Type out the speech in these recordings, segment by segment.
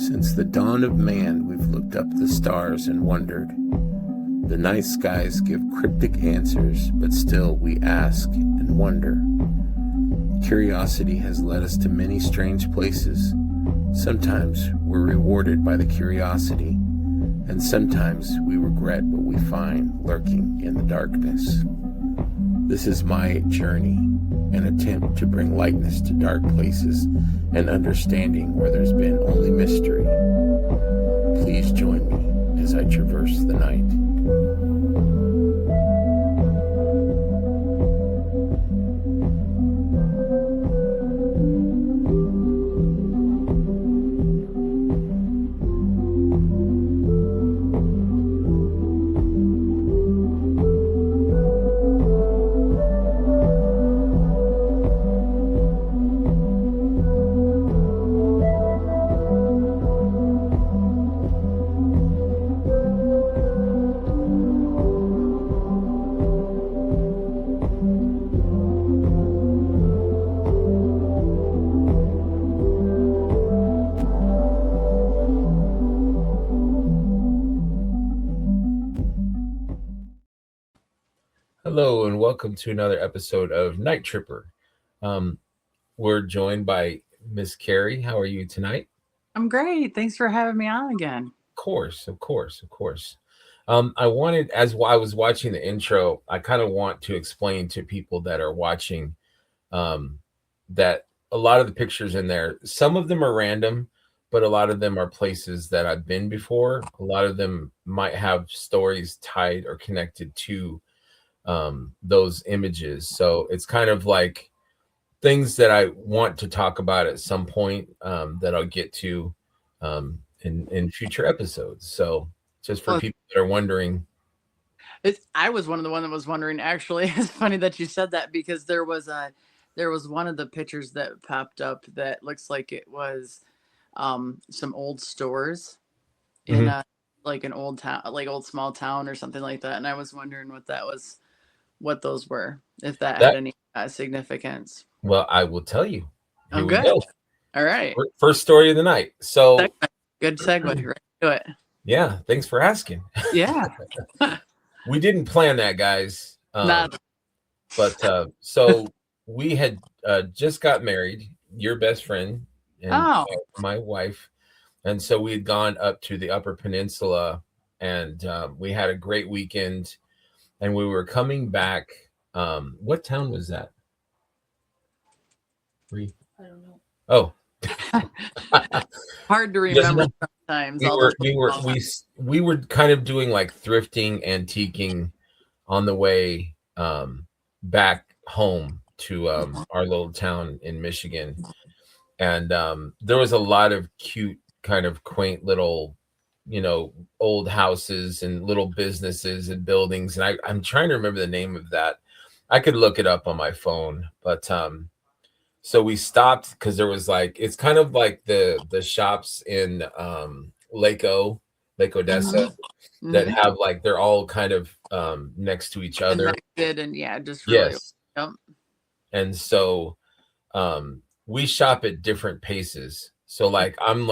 Since the dawn of man, we've looked up the stars and wondered. The night skies give cryptic answers, but still we ask and wonder. Curiosity has led us to many strange places. Sometimes we're rewarded by the curiosity, and sometimes we regret what we find lurking in the darkness. This is my journey, an attempt to bring lightness to dark places and understanding where there's been only mystery. Please join me as I traverse the night. Hello and welcome to another episode of Nighttripper. We're joined by Miss Carrie. How are you tonight? I'm great. Thanks for having me on again. Of course. I wanted, as I was watching the intro, I kind of want to explain to people that are watching that a lot of the pictures in there, some of them are random, but a lot of them are places that I've been before. A lot of them might have stories tied or connected to those images. So it's kind of like things that I want to talk about at some point that I'll get to in future episodes. So just for people that are wondering. I was one that was wondering, actually. It's funny that you said that because there was one of the pictures that popped up that looks like it was some old stores in like an old town, like old small town or something like that. And I was wondering what those were, if that had any significance. Well, I will tell you. Here we go. All right. First story of the night. So good segue. Right to it. Yeah. Thanks for asking. Yeah. We didn't plan that, guys. But so we had just got married, your best friend and my wife. And so we had gone up to the Upper Peninsula and we had a great weekend. And we were coming back. What town was that? I don't know. Oh, hard to remember sometimes. We were kind of doing like thrifting, antiquing on the way back home to our little town in Michigan, and there was a lot of cute, kind of quaint little, old houses and little businesses and buildings. And I'm trying to remember the name of that. I could look it up on my phone, but so we stopped because there was it's kind of like the shops in Lake Odessa that have they're all kind of next to each other. And just really, yes. And so we shop at different paces. So I'm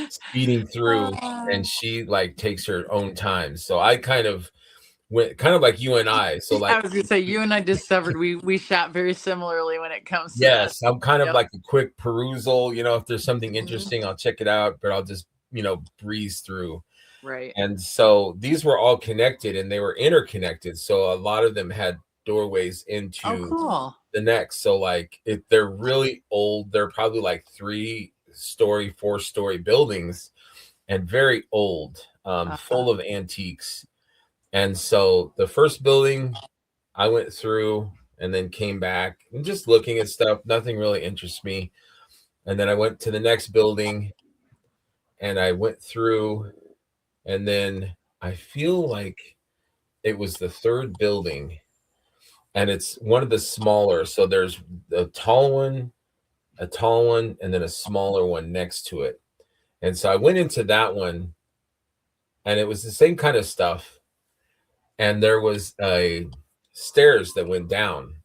speeding through and she takes her own time. So I kind of went like you and I. So I was gonna say you and I discovered we shop very similarly when it comes to yes, that. I'm kind of like a quick perusal, if there's something interesting, I'll check it out, but I'll just, breeze through. Right. And so these were all connected and they were interconnected. So a lot of them had doorways into the next. So if they're really old, they're probably 3-story, 4-story buildings and very old, full of antiques. And so the first building I went through and then came back and just looking at stuff. Nothing really interests me. And then I went to the next building and I went through, and then I feel like it was the third building and it's one of the smaller. So there's a tall one, and then a smaller one next to it. And so I went into that one and it was the same kind of stuff. And there was a stairs that went down.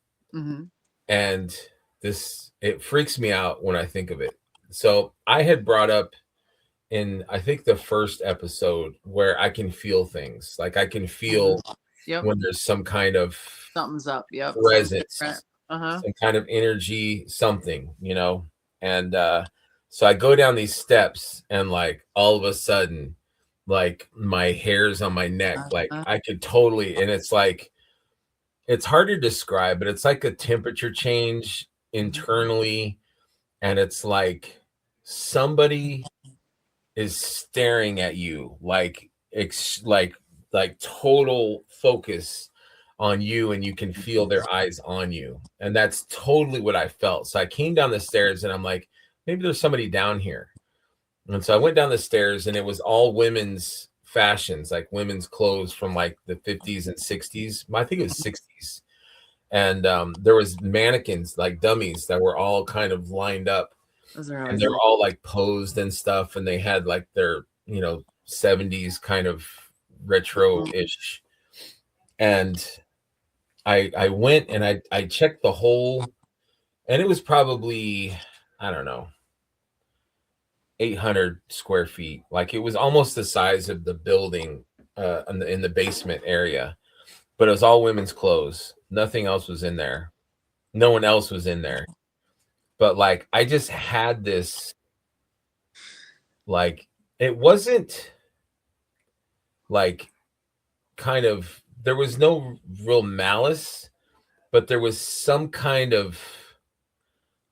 And it freaks me out when I think of it. So I had brought up in I think the first episode where I can feel things. Like I can feel Yep. when there's some kind of Something's up. Yep. Something's different. presence, some kind of energy, something, And so I go down these steps and like all of a sudden, like my hairs on my neck, like I could totally, and it's like it's hard to describe, but it's like a temperature change internally, and it's like somebody is staring at you like like total focus on you, and you can feel their eyes on you, and that's totally what I felt. So I came down the stairs and I'm like, maybe there's somebody down here. And so I went down the stairs and it was all women's fashions, like women's clothes from like the 50s and 60s. I think it was 60s. And there was mannequins, like dummies, that were all kind of lined up, and they're all like posed and stuff, and they had like their 70s kind of retro-ish. And I went and I checked the whole, and it was probably, I don't know, 800 square feet. Like it was almost the size of the building in the basement area, but it was all women's clothes. Nothing else was in there. No one else was in there. But like I just had this, like it wasn't like kind of, there was no real malice, but there was some kind of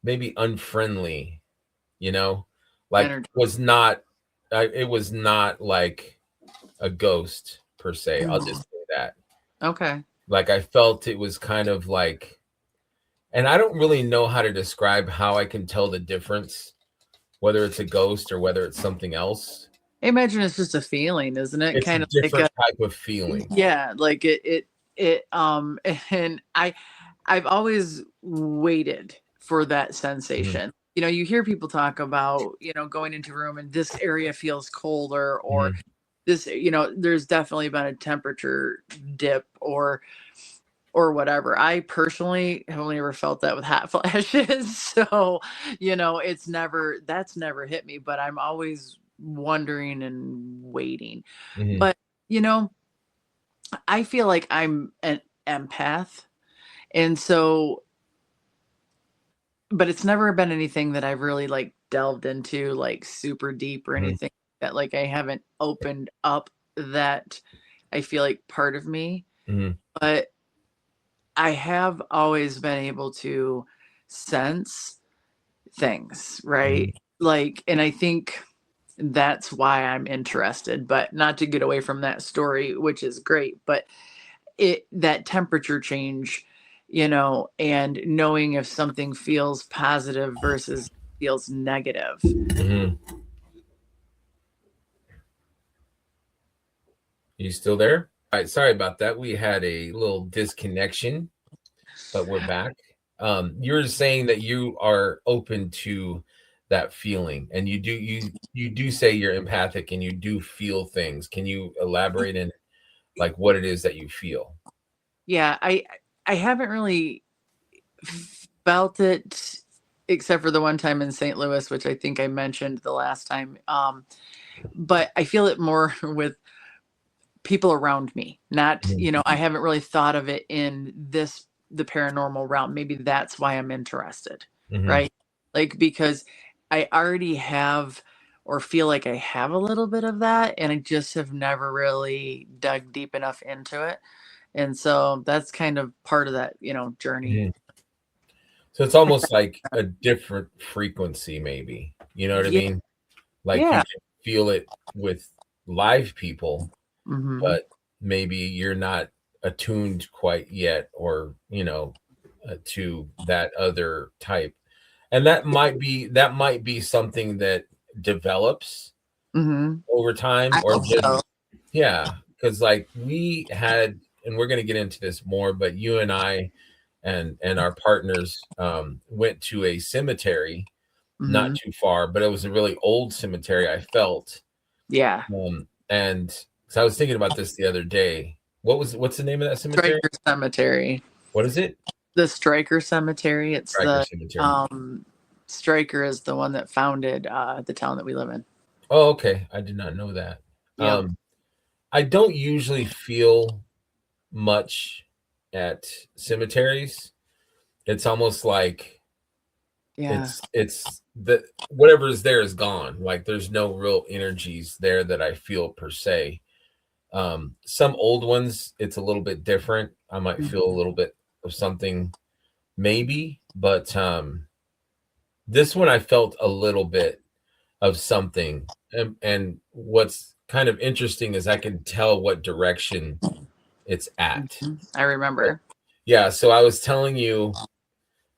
maybe unfriendly, like energy. It was not like a ghost per se. I'll just say that. Okay. Like I felt it was kind of like, and I don't really know how to describe how I can tell the difference, whether it's a ghost or whether it's something else. I imagine it's just a feeling, isn't it? It's kind of different type of feeling. Yeah, like it and I've always waited for that sensation. You hear people talk about, going into a room and this area feels colder, or this, there's definitely been a temperature dip or whatever. I personally have only ever felt that with hot flashes. So, that's never hit me, but I'm always wondering and waiting. But, I feel like I'm an empath. And so, but it's never been anything that I've really like delved into like super deep or anything that like I haven't opened up that I feel like part of me. But I have always been able to sense things, right? Like, and I think that's why I'm interested, but not to get away from that story, which is great, but that temperature change, and knowing if something feels positive versus feels negative. You still there? All right, sorry about that. We had a little disconnection, but we're back. You're saying that you are open to that feeling, and you do say you're empathic and you do feel things. Can you elaborate in like what it is that you feel? Yeah, I haven't really felt it except for the one time in St. Louis, which I think I mentioned the last time. But I feel it more with people around me, not, I haven't really thought of it in the paranormal realm. Maybe that's why I'm interested, right? Like, because I already have or feel like I have a little bit of that, and I just have never really dug deep enough into it. And so that's kind of part of that, journey. So it's almost like a different frequency, maybe, you know what I mean? Like you can feel it with live people, but maybe you're not attuned quite yet, or, to that other type. And that might be something that develops over time, or just, because like we had, and we're going to get into this more, but you and I and our partners went to a cemetery not too far, but it was a really old cemetery, I felt. And so I was thinking about this the other day. What's the name of that cemetery? Stryker Cemetery. What is it? The Stryker Cemetery. It's Stryker Cemetery. Stryker is the one that founded the town that we live in. Oh, okay. I did not know that. Yep. I don't usually feel much at cemeteries. It's almost like Yeah. it's the whatever is there is gone. Like there's no real energies there that I feel per se. Some old ones, it's a little bit different. I might feel a little bit of something maybe, but this one I felt a little bit of something. And what's kind of interesting is I can tell what direction it's at. I remember. Yeah, so I was telling you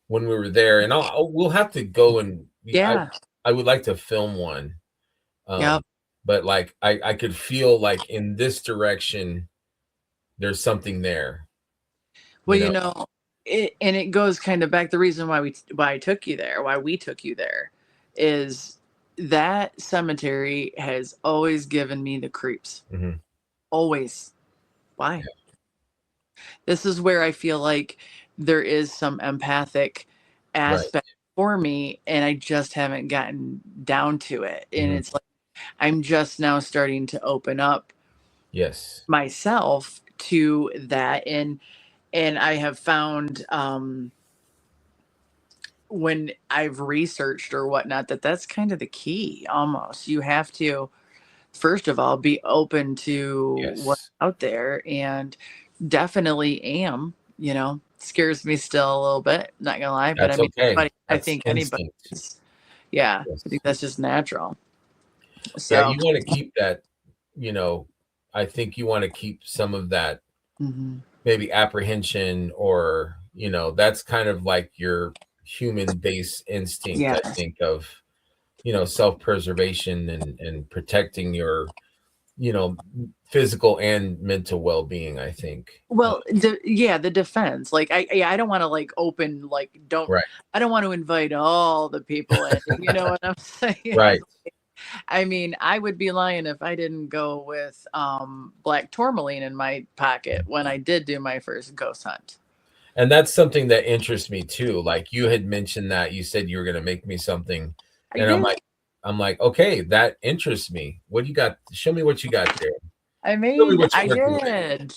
when we were there, and we'll have to go and Yeah. I would like to film one. Yep. But like I could feel like in this direction there's something there, Well, you know? and it goes kind of back. The reason why I took you there, why we took you there, is that cemetery has always given me the creeps. Mhm. Always. Why? This is where I feel like there is some empathic Right. aspect for me, and I just haven't gotten down to it. And Mhm. it's like I'm just now starting to open up Yes. myself to that, and I have found when I've researched or whatnot that that's kind of the key. Almost, you have to first of all be open to what's Yes. out there, and definitely am, scares me still a little bit, not gonna lie, but I That's mean, okay. I That's think instinct. anybody's, yeah, I Yes. think that's just natural. Yeah, So, you wanna keep that, you know, I think you wanna keep some of that mhm. maybe apprehension or, that's kind of like your human base instinct, I Yes. think, of, self-preservation and protecting your, physical and mental well-being, I think. Well, yeah, the defense. Like I don't want to like open like don't Right. I don't want to invite all the people in. You know what I'm saying? Right. I mean, I would be lying if I didn't go with black tourmaline in my pocket when I did do my first ghost hunt. And that's something that interests me too. Like you had mentioned that you said you were gonna make me something, I and did. I'm like, "Okay, that interests me. What do you got? Show me what you got there. Show me what I you're working with." did.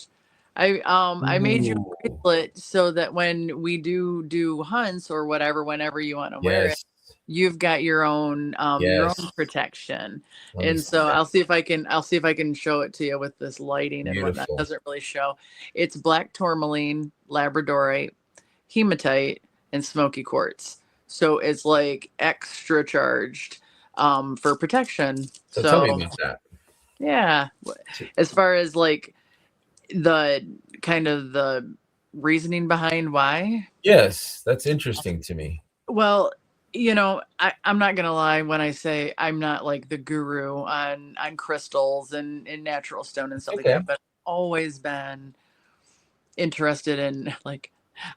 I made you a Ooh, bracelet so that when we do hunts or whatever, whenever you want to wear it, yes, you've got your yes. own protection. Let me And see so that. I'll see if I can show it to you with this lighting and whatnot. It Beautiful. doesn't really show. It's black tourmaline, labradorite, hematite, and smoky quartz. So it's like extra charged for protection. So tell me So about that. yeah, So as far as like the kind of the reasoning behind why. yes, that's interesting to me. Well, I'm not gonna lie when I say I'm not like the guru on crystals and natural stone and stuff like Okay. that, but I've always been interested in like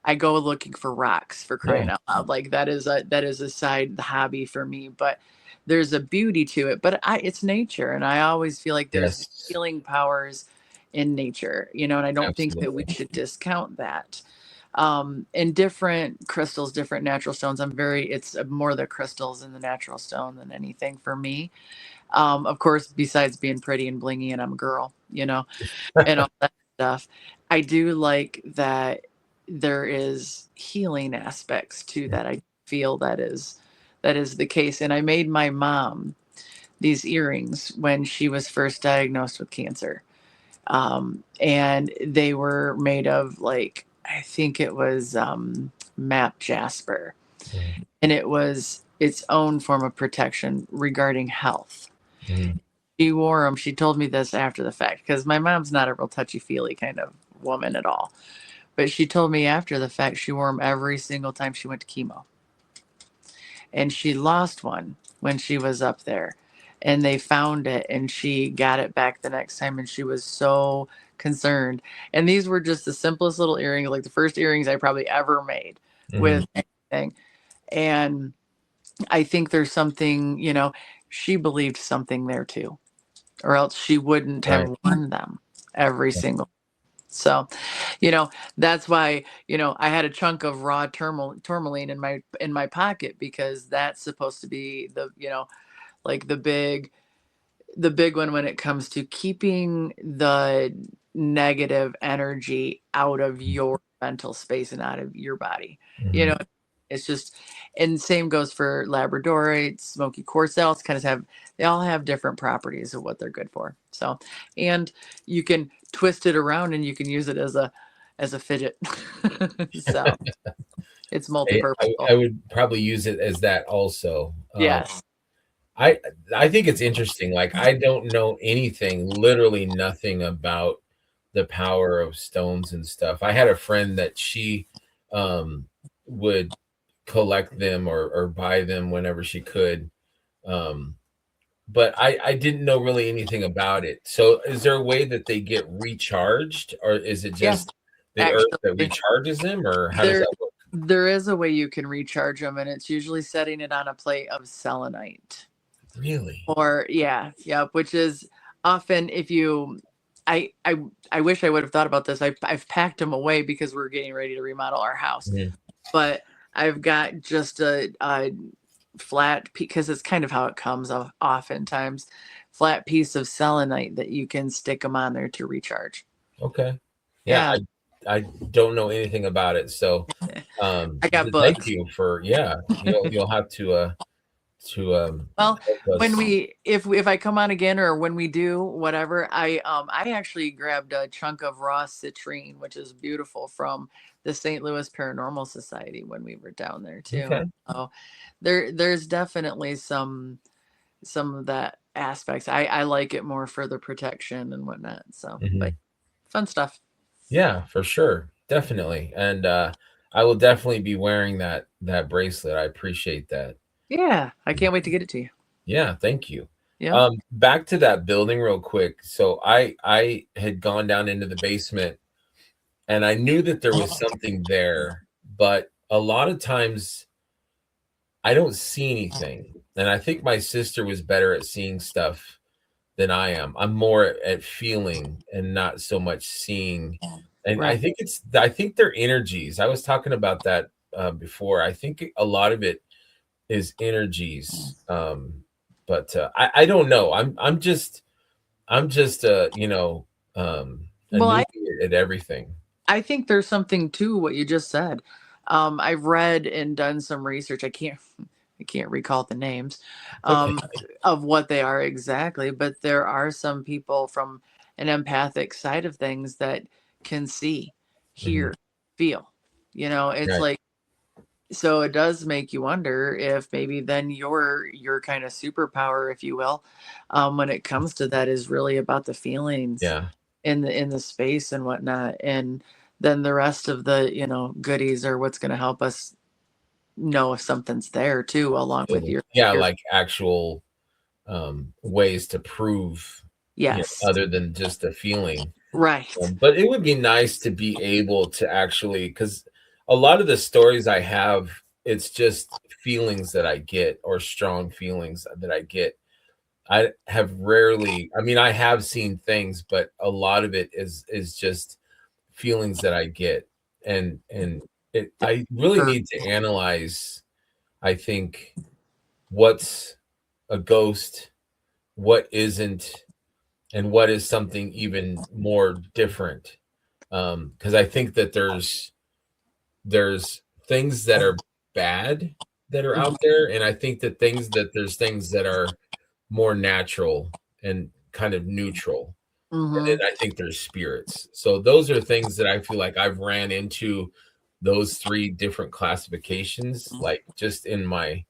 I go looking for rocks for Yeah. crying out loud. Like that is a side hobby for me, but there's a beauty to it. But it's nature, and I always feel like there's Yes, healing powers in nature, and I don't think that we absolutely. should discount that. And different crystals, different natural stones. It's more the crystals and the natural stone than anything for me. Of course, besides being pretty and blingy, and I'm a girl, and all that stuff. I do like that there is healing aspects to that. I feel that is the case. And I made my mom these earrings when she was first diagnosed with cancer. And they were made of like I think it was map jasper, Mhm, and it was its own form of protection regarding health. mhm. She wore them. She told me this after the fact because my mom's not a real touchy feely kind of woman at all. But she told me after the fact she wore them every single time she went to chemo. And she lost one when she was up there. And they found it and she got it back the next time and she was so concerned. And these were just the simplest little earrings, like the first earrings I probably ever made Mhm. with anything. And I think there's something, she believed something there too, or else she wouldn't Right. have worn them every Yeah. single. So, you know, that's why, I had a chunk of raw tourmaline in my pocket because that's supposed to be the, like the big, the big one when it comes to keeping the negative energy out of your mental space and out of your body. You know, it's just, and same goes for Labradorite, Smoky Quartz. They all have different properties of what they're good for. So, and you can twist it around and you can use it as a fidget. So it's multi-purpose. I would probably use it as that also. Yes. I I think it's interesting. Like I don't know anything, literally nothing about the power of stones and stuff. I had a friend that she would collect them or buy them whenever she could. Um, but I didn't know really anything about it. So is there a way that they get recharged, or is it Yeah. just the earth that Actually, recharges them, or how does there that work? there is a way you can recharge them, and it's usually setting it on a plate of selenite. Really? Or yeah, which is often if you I wish I would have thought about this. I've packed them away because we're getting ready to remodel our house. Mhm. But I've got just a flat, because it's kind of how it comes oftentimes, flat piece of selenite that you can stick them on there to recharge. Okay. Yeah, Yeah. I don't know anything about it. So I got thank books. you for you'll have to Well, help when us. if I come on again or when we do whatever, I actually grabbed a chunk of raw citrine, which is beautiful, from the St. Louis Paranormal Society when we were down there too. Okay. So there's definitely some of that aspects. I like it more for the protection and whatnot. So, but Mhm. fun stuff. Yeah, for sure. Definitely. And I will definitely be wearing that bracelet. I appreciate that. Yeah, I can't wait to get it to you. Yeah, thank you. Yeah. Back to that building real quick. So I had gone down into the basement and I knew that there was something there, but a lot of times I don't see anything. And I think my sister was better at seeing stuff than I am. I'm more at feeling and not so much seeing. And Right. I think they're energies. I was talking about that before. I think a lot of it is energies. But I don't know. I'm just a Well, newbie at everything. I think there's something to what you just said. I've read and done some research. I can't recall the names It's okay. of what they are exactly, but there are some people from an empathic side of things that can see, Mhm. hear, feel. It's Right. like, so it does make you wonder if maybe then your kind of superpower, if you will, when it comes to that, is really about the feelings Yeah. in the space and whatnot, and then the rest of the goodies are what's going to help us know if something's there too, along with Totally. your Yeah, your like actual ways to prove, yes, other than just a feeling. right. But it would be nice to be able to actually, because a lot of the stories I have, it's just feelings that I get or strong feelings that I get. I have rarely, I mean, I have seen things, but a lot of it is just feelings that I get. I really Or- need to analyze, I think, what's a ghost, what isn't, and what is something even more different. Because I think that there's things that are bad that are out there, and I think that there's things that are more natural and kind of neutral. And Mhm. then I think there's spirits. So those are things that I feel like I've ran into those three different classifications, like just in my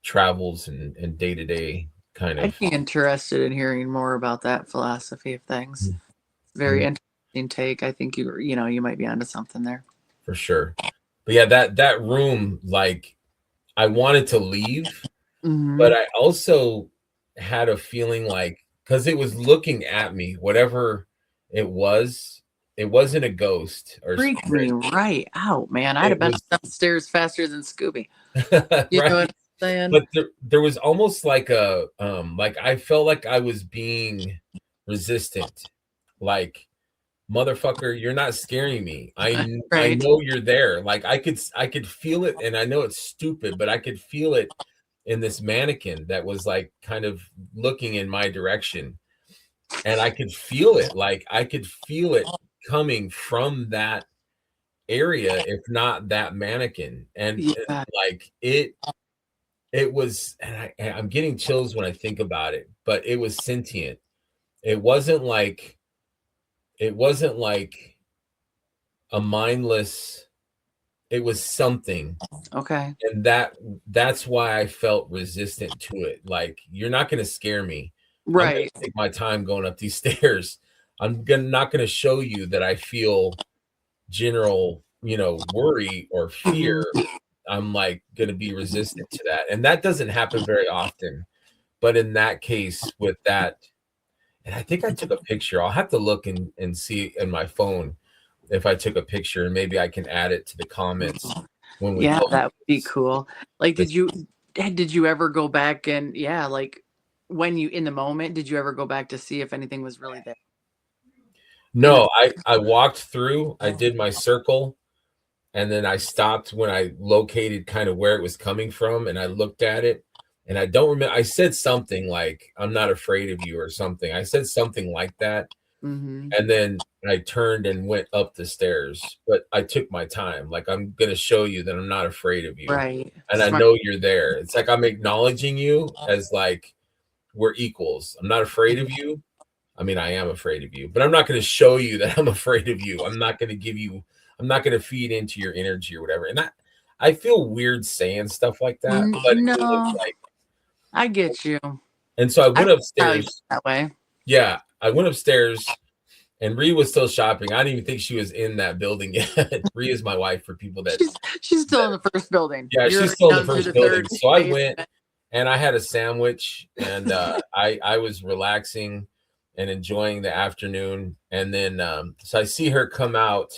travels and day to day kind I'd of. be interested in hearing more about that philosophy of things. Very Mhm. interesting take. I think you might be onto something there. For sure. But yeah, that room, like I wanted to leave, but Hmm. I also had a feeling like because it was looking at me, whatever it wasn't a ghost or Freaked spirit. me right out, man. I'd It have been was upstairs faster than Scooby. You know right. what I'm saying? But there was almost like like I felt like I was being resistant. Like motherfucker, you're not scaring me. I Right. know you're there. Like I could feel it, and I know it's stupid, but I could feel it in this mannequin that was like kind of looking in my direction. And I could feel it. Like I could feel it coming from that area, if not that mannequin. And like it was, and I'm getting chills when I think about it, but it was sentient. It wasn't like a mindless, it was something. Okay. And that's why I felt resistant to it. Like, you're not going to scare me. I'm going to take my time going up these stairs. Not going to show you that I feel general, worry or fear. I'm like going to be resistant to that. And that doesn't happen very often. But in that case, with that, and I think I took a picture. I'll have to look and see in my phone if I took a picture, and maybe I can add it to the comments when we that would be cool. Like, did you ever go back and like when you in the moment, did you ever go back to see if anything was really there? No, I walked through, I did my circle, and then I stopped when I located kind of where it was coming from, and I looked at it, and I don't remember. I said something like, "I'm not afraid of you," or something. I said something like that. And then I turned and went up the stairs, but I took my time. Like, I'm going to show you that I'm not afraid of you. Right. And I know you're there. It's like I'm acknowledging you as like we're equals. I'm not afraid of you. I mean, I am afraid of you, but I'm not going to show you that I'm afraid of you. I'm not going to feed into your energy or whatever. And I feel weird saying stuff like that, but no, I get you. And so I went upstairs that way. Yeah, I went upstairs, and Rhea was still shopping. I didn't even think she was in that building yet. Rhea is my wife, for people that she's still in the first building. Yeah, she's still in the first building. So I went, and I had a sandwich, and I was relaxing and enjoying the afternoon. And then so I see her come out,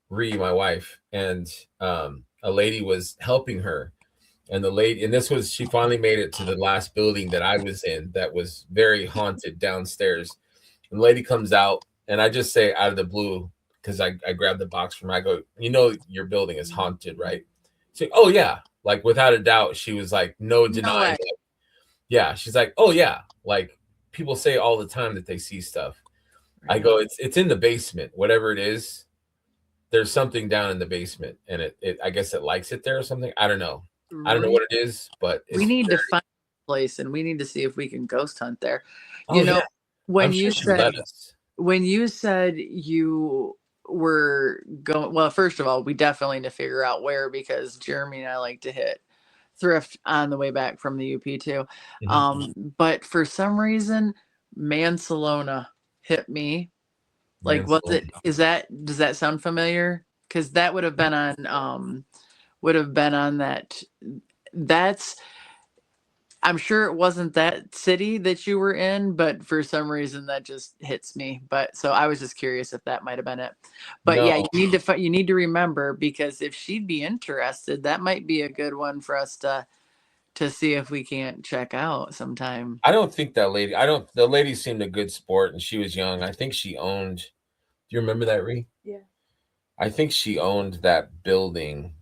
Rhea, my wife, and a lady was helping her. And she finally made it to the last building that I was in that was very haunted downstairs. And the lady comes out, and I just say out of the blue, because I grabbed the box from her, I go, your building is haunted, right? She's like, oh, yeah. Like, without a doubt, she was like, no denying. No, yeah. She's like, oh, yeah. Like, people say all the time that they see stuff. Right. I go, it's in the basement, whatever it is. There's something down in the basement, and it I guess it likes it there or something. I don't know. I don't know what it is, but we need to find a place, and we need to see if we can ghost hunt there. When you said you were going, well, first of all, we definitely need to figure out where, because Jeremy and I like to hit thrift on the way back from the UP too. But for some reason, Mansalona hit me. Like, does that sound familiar? Because that would have been on that's, I'm sure it wasn't that city that you were in, but for some reason that just hits me. But so I was just curious if that might have been it. But no. Yeah, you need to remember, because if she'd be interested, that might be a good one for us to see if we can't check out sometime. I don't think that lady, the lady seemed a good sport, and she was young. I think she owned, do you remember that, Ree? Yeah. I think she owned that building.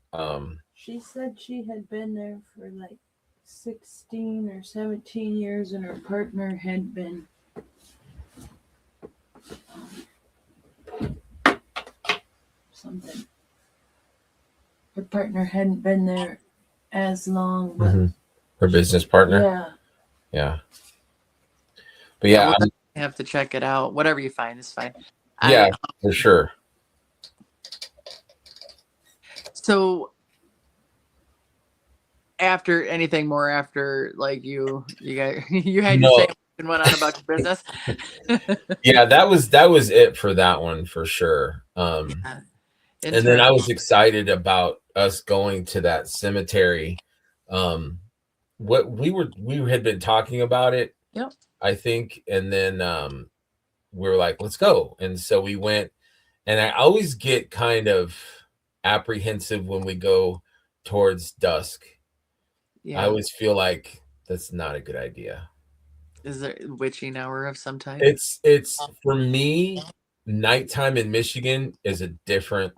She said she had been there for like 16 or 17 years, and her partner had been something. Her partner hadn't been there as long, but her business partner. Yeah. Yeah. But yeah, I have to check it out. Whatever you find is fine. Yeah, for sure. So after anything more after, like, you had your sandwich and went on about your business. Yeah, that was it for that one, for sure. And then I was excited about us going to that cemetery. What we had been talking about it. Yep. I think, and then we were like, let's go. And so we went, and I always get kind of apprehensive when we go towards dusk. Yeah. I always feel like that's not a good idea. Is there a witching hour of some type? It's for me, nighttime in Michigan is a different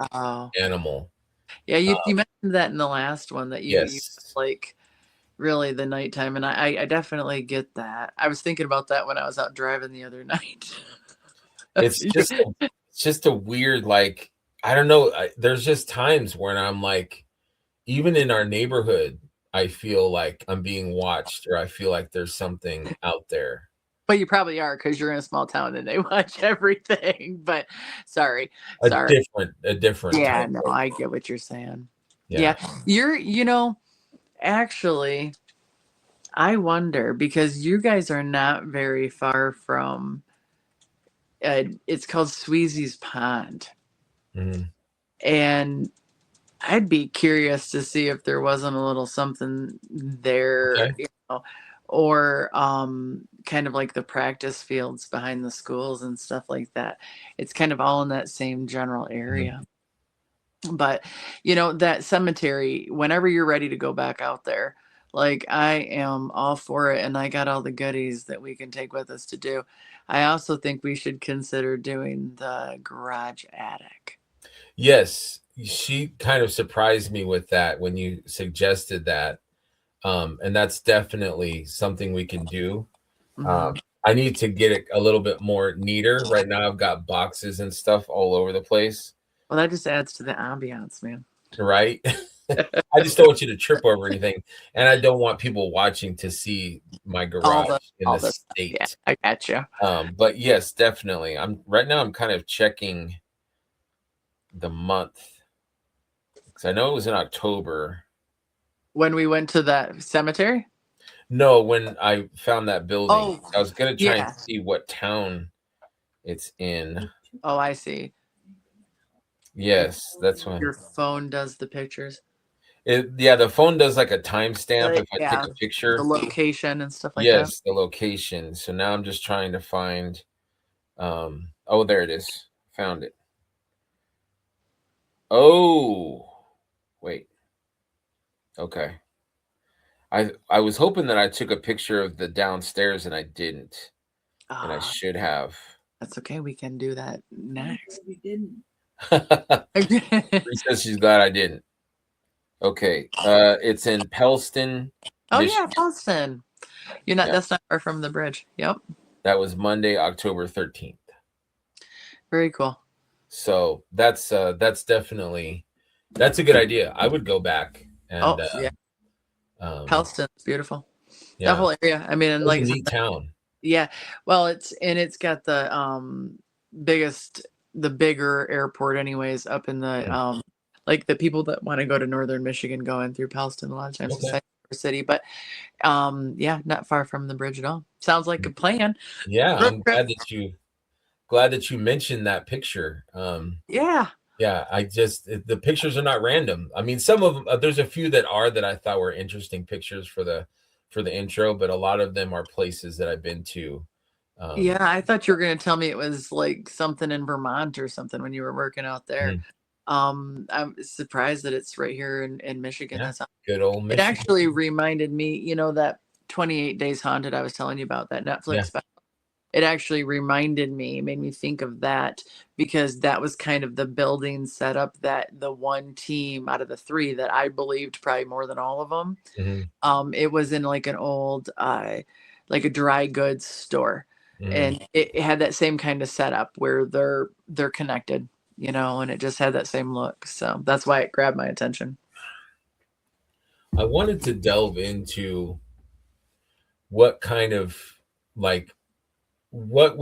animal. Yeah, you mentioned that in the last one, that you like really the nighttime, and I definitely get that. I was thinking about that when I was out driving the other night. It's just a weird, like, I don't know. There's just times when I'm like, even in our neighborhood, I feel like I'm being watched, or I feel like there's something out there. But you probably are, because you're in a small town and they watch everything. But sorry. A different Yeah, type no, of, I get what you're saying. yeah. You're actually, I wonder, because you guys are not very far from, it's called Sweezy's Pond. Mhm. And I'd be curious to see if there wasn't a little something there, Okay. or kind of like the practice fields behind the schools and stuff like that. It's kind of all in that same general Mhm. area. But that cemetery, whenever you're ready to go back out there, like, I am all for it, and I got all the goodies that we can take with us to do. I also think we should consider doing the garage attic. Yes, she kind of surprised me with that when you suggested that. And that's definitely something we can do. Hmm. I need to get it a little bit more neater. Right now, I've got boxes and stuff all over the place. Well, that just adds to the ambiance, man. Right? I just don't want you to trip over anything, and I don't want people watching to see my all garage the in all the this stuff. Yeah, state. I got you. But yes, definitely. I'm kind of checking the month because I know it was in October. When we went to that cemetery? No, when I found that building, Oh, I was gonna try and yeah. see what town it's in. Oh, I see. Yes, that's one. Your phone does the pictures. Yeah, the phone does like a timestamp if I take Yeah, a the picture. location and stuff like that. Yes, the location. So now I'm just trying to find. Oh, there it is. Found it. Oh, wait. Okay. I was hoping that I took a picture of the downstairs and I didn't, and I should have. That's okay. We can do that next. We didn't. She says she's glad I didn't. Okay. It's in Pellston, Oh yeah, Michigan. Boston. You're not. Yeah. That's not far from the bridge. Yep. That was Monday, October 13th. Very cool. So that's definitely that's a good idea. I would go back and Yeah. Pellston's beautiful. yeah. That whole area. I mean, and It's like a neat town. yeah. Well, it's got the the bigger airport anyways up in the like the people that want to go to northern Michigan going through Pellston a lot of times Okay. it's city, but yeah, not far from the bridge at all. Sounds like a plan. Yeah, I'm glad that you mentioned that picture. Yeah. Yeah, the pictures are not random. I mean, some of them, there's a few that I thought were interesting pictures for the intro, but a lot of them are places that I've been to. Yeah, I thought you were going to tell me it was like something in Vermont or something when you were working out there. I'm surprised that it's right here in Michigan. Yeah, That's good old Michigan. It actually reminded me, that 28 Days Haunted I was telling you about, that Netflix special. It actually reminded me, made me think of that, because that was kind of the building setup that the one team out of the three that I believed probably more than all of them. It was in like an old, like a dry goods store. And it had that same kind of setup where they're connected, and it just had that same look. So that's why it grabbed my attention. I wanted to delve into what kind of, like, what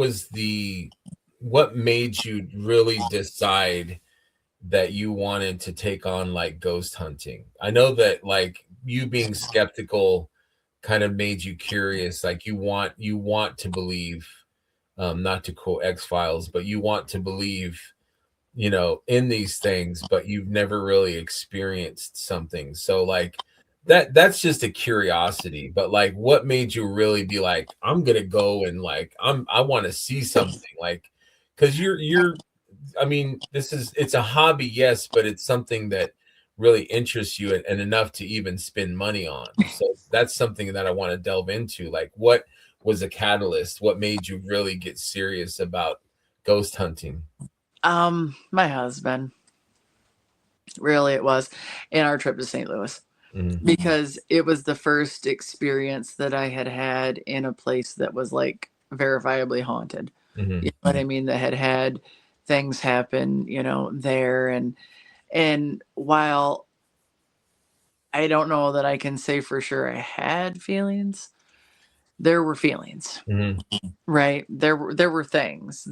made you really decide that you wanted to take on like ghost hunting? I know that like you being skeptical kind of made you curious, like you want to believe, not to quote X-Files, but you want to believe, in these things, but you've never really experienced something. So like that's just a curiosity, but like what made you really be like, I'm gonna go and like I want to see something, like, because you're I mean, it's a hobby, yes, but it's something that really interests you, and enough to even spend money on. So that's something that I want to delve into. Like, what was a catalyst? What made you really get serious about ghost hunting? My husband. Really, it was in our trip to St. Louis. because it was the first experience that I had in a place that was like verifiably haunted. You know what I mean? That had things happen, you know, there. And while I don't know that I can say for sure I had feelings, there were feelings, right? There were things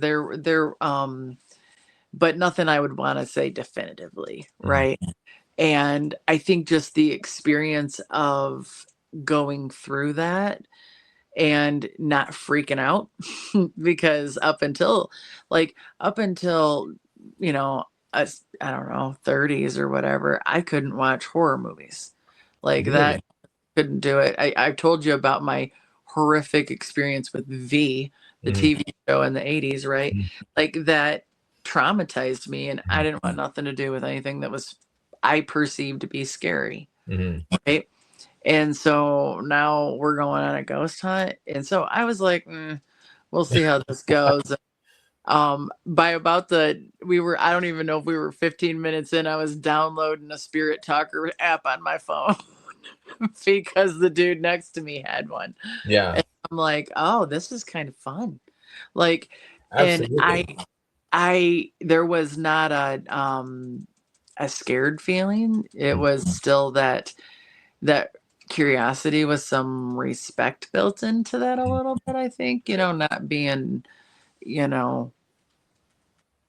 but nothing I would want to say definitively, right? And I think just the experience of going through that and not freaking out because up until you know us, I don't know, 30s or whatever, I couldn't watch horror movies like that. Couldn't do it. I've told you about my horrific experience with V, the TV show in the 80s, right? Like that traumatized me, and I didn't want nothing to do with anything that was I perceived to be scary. Right. And so now we're going on a ghost hunt. And so I was like, we'll see how this goes. By about I don't even know if we were 15 minutes in, I was downloading a Spirit Talker app on my phone because the dude next to me had one. Yeah. And I'm like, oh, this is kind of fun. Like, absolutely. And there was not a scared feeling. It was still that curiosity with some respect built into that a little bit, I think, you know, not being, you know,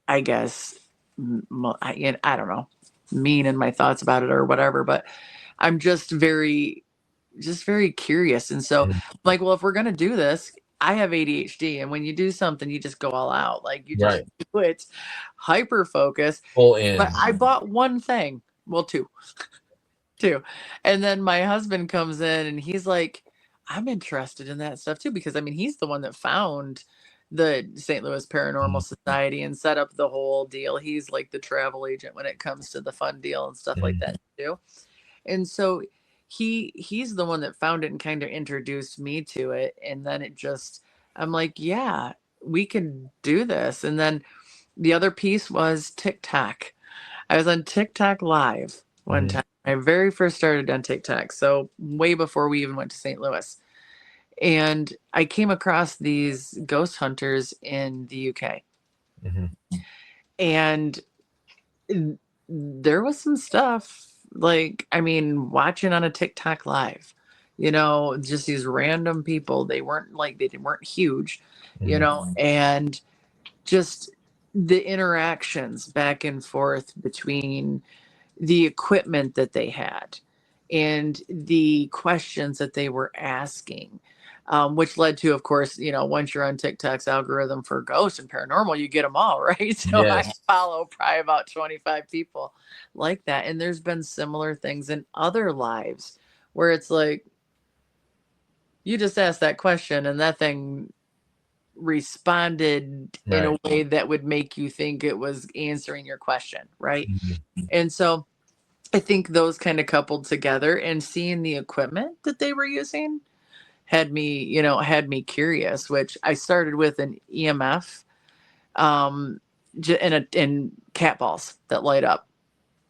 I guess, I don't know, mean in my thoughts about it or whatever, but I'm just very curious. And so like, well, if we're going to do this, I have ADHD, and when you do something, you just go all out. Like you just do it, hyper focus. Full in. But I bought one thing. Well, two. And then my husband comes in and he's like, I'm interested in that stuff too, because I mean, he's the one that found the St. Louis Paranormal Society and set up the whole deal. He's like the travel agent when it comes to the fun deal and stuff like that too. And so he's the one that found it and kind of introduced me to it. And then I'm like, yeah, we can do this. And then the other piece was TikTok. I was on TikTok live one time. I very first started on TikTok, so way before we even went to St. Louis. And I came across these ghost hunters in the UK. And there was some stuff, like, I mean, watching on a TikTok live, you know, just these random people. They weren't huge, you know, and just the interactions back and forth between the equipment that they had and the questions that they were asking, which led to, of course, you know, once you're on TikTok's algorithm for ghosts and paranormal, you get them all, right? So I follow probably about 25 people like that. And there's been similar things in other lives where it's like, you just asked that question and that thing responded in a way that would make you think it was answering your question, right? And so I think those kind of coupled together, and seeing the equipment that they were using had me curious, which I started with an EMF and cat balls that light up.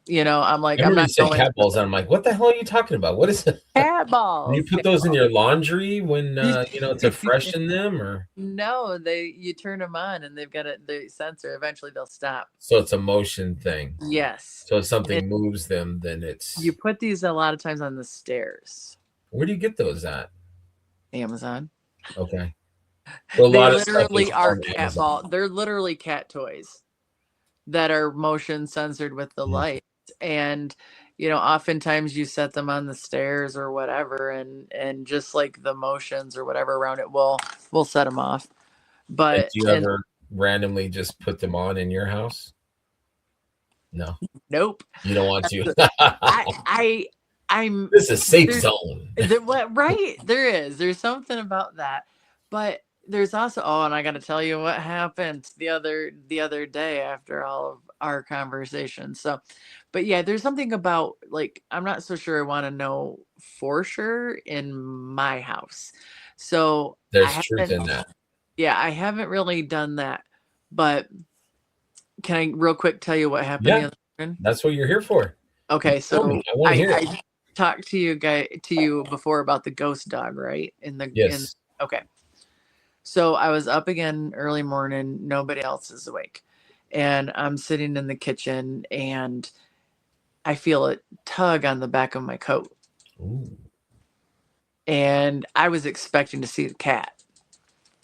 You know, I'm like, I'm not going cat balls, and I'm like, what the hell are you talking about? What is it? Cat balls. You put those in your laundry when you know, to freshen them, or no? You turn them on and they've got the sensor. Eventually they'll stop. So it's a motion thing. Yes. So if something moves them, then you put these a lot of times on the stairs. Where do you get those at? Amazon. Okay. So they literally are cat ball. They're literally cat toys that are motion censored with the light. And, you know, oftentimes you set them on the stairs or whatever, and just like the motions or whatever around it will set them off. But do you ever randomly just put them on in your house? No. Nope. You don't want to. I'm this is a safe zone. Right. There's something about that. But there's also, and I got to tell you what happened the other day after all of our conversation. So, but yeah, there's something about, like, I'm not so sure I want to know for sure in my house. So there's truth in that. Yeah, I haven't really done that. But can I real quick tell you what happened the other day? That's what you're here for. Okay, so I talked to you before about the ghost dog, right? Yes. Okay. So I was up again early morning, nobody else is awake. And I'm sitting in the kitchen and I feel a tug on the back of my coat. Ooh. And I was expecting to see the cat.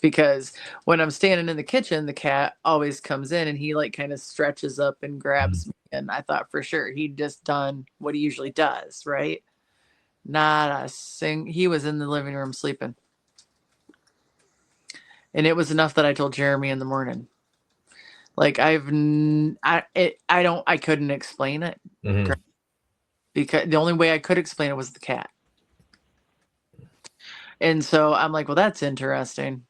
Because when I'm standing in the kitchen, the cat always comes in and he like kind of stretches up and grabs me. And I thought for sure he'd just done what he usually does, right? Not a sing. He was in the living room sleeping. And it was enough that I told Jeremy in the morning. Like I couldn't explain it because the only way I could explain it was the cat. And so I'm like, well, that's interesting.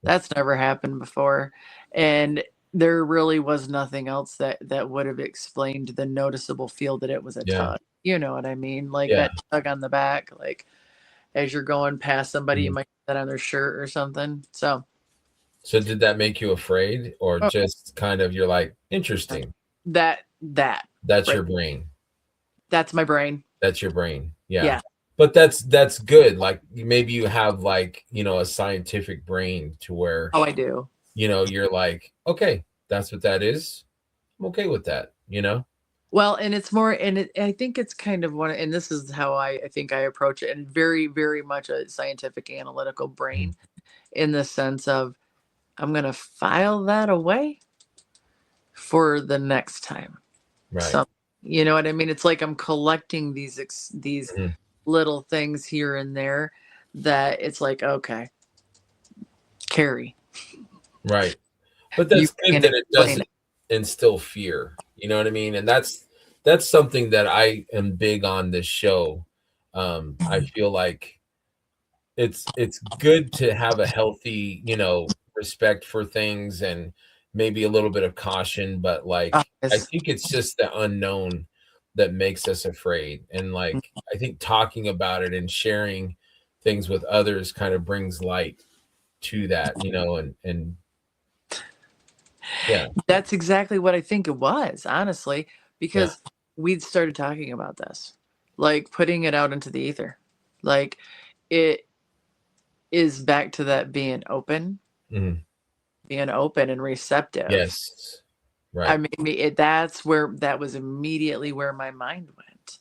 That's never happened before. And there really was nothing else that would have explained the noticeable feel that it was a tug. You know what I mean? Like that tug on the back, like as you're going past somebody, you might get that on their shirt or something. So did that make you afraid, or just kind of you're like, interesting? That's right. Your brain. That's my brain. That's your brain. Yeah. But that's good. Like maybe you have like, a scientific brain to where I do. You're like, okay, that's what that is. I'm okay with that, Well, and it's more, and I think it's kind of one, and this is how I think I approach it, and very, very much a scientific analytical brain in the sense of I'm going to file that away for the next time. Right. So, you know what I mean? It's like I'm collecting these little things here and there that it's like, okay, Carrie. Right. But that's good that it doesn't instill fear. You know what I mean? And that's something that I am big on this show. I feel like it's good to have a healthy, respect for things and maybe a little bit of caution, but like I think it's just the unknown that makes us afraid. And like I think talking about it and sharing things with others kind of brings light to that, and yeah. That's exactly what I think it was, honestly, because we'd started talking about this, like putting it out into the ether. Like it is back to that being open, being open and receptive. Yes. Right. I mean, that was immediately where my mind went.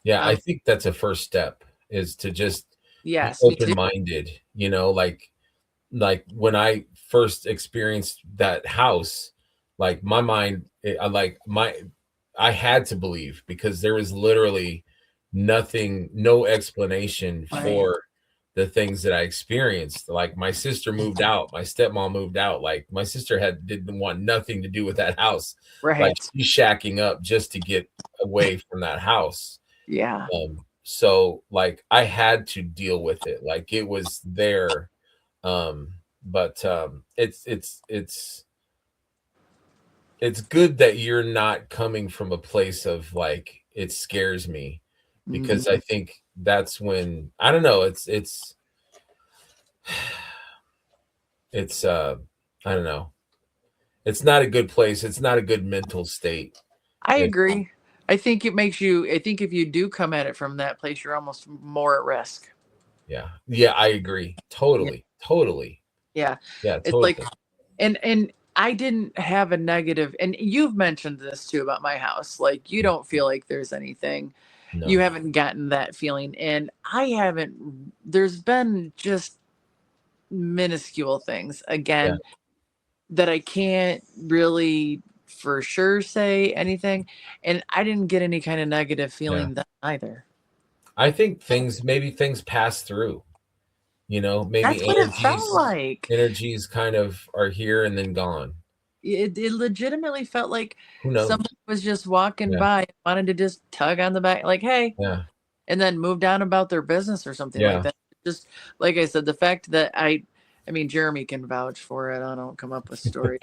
Yeah. I think that's a first step, is to just be open-minded, like when I first experienced that house, like my mind, I had to believe, because there was literally no explanation for the things that I experienced. Like my sister moved out, my stepmom moved out. Like my sister didn't want nothing to do with that house. Right. Like she's shacking up just to get away from that house. Yeah. So like I had to deal with it. Like it was there. But it's good that you're not coming from a place of like, it scares me, because I think that's when, I don't know, it's I don't know. It's not a good place. It's not a good mental state. I agree. I think it makes you, I think if you do come at it from that place, you're almost more at risk. Yeah. Yeah, I agree. Totally. Yeah. Totally. Yeah. Yeah. It's totally. like, and I didn't have a negative, and you've mentioned this too about my house. Like you don't feel like there's anything. No. You haven't gotten that feeling. And I haven't, there's been just minuscule things again that I can't really for sure say anything. And I didn't get any kind of negative feeling then either. I think maybe things pass through, maybe that's what it felt like. Energies kind of are here and then gone. It legitimately felt like somebody was just walking by and wanted to just tug on the back, like, hey, and then move down about their business or something like that. Just like I said, the fact that I mean, Jeremy can vouch for it. I don't come up with stories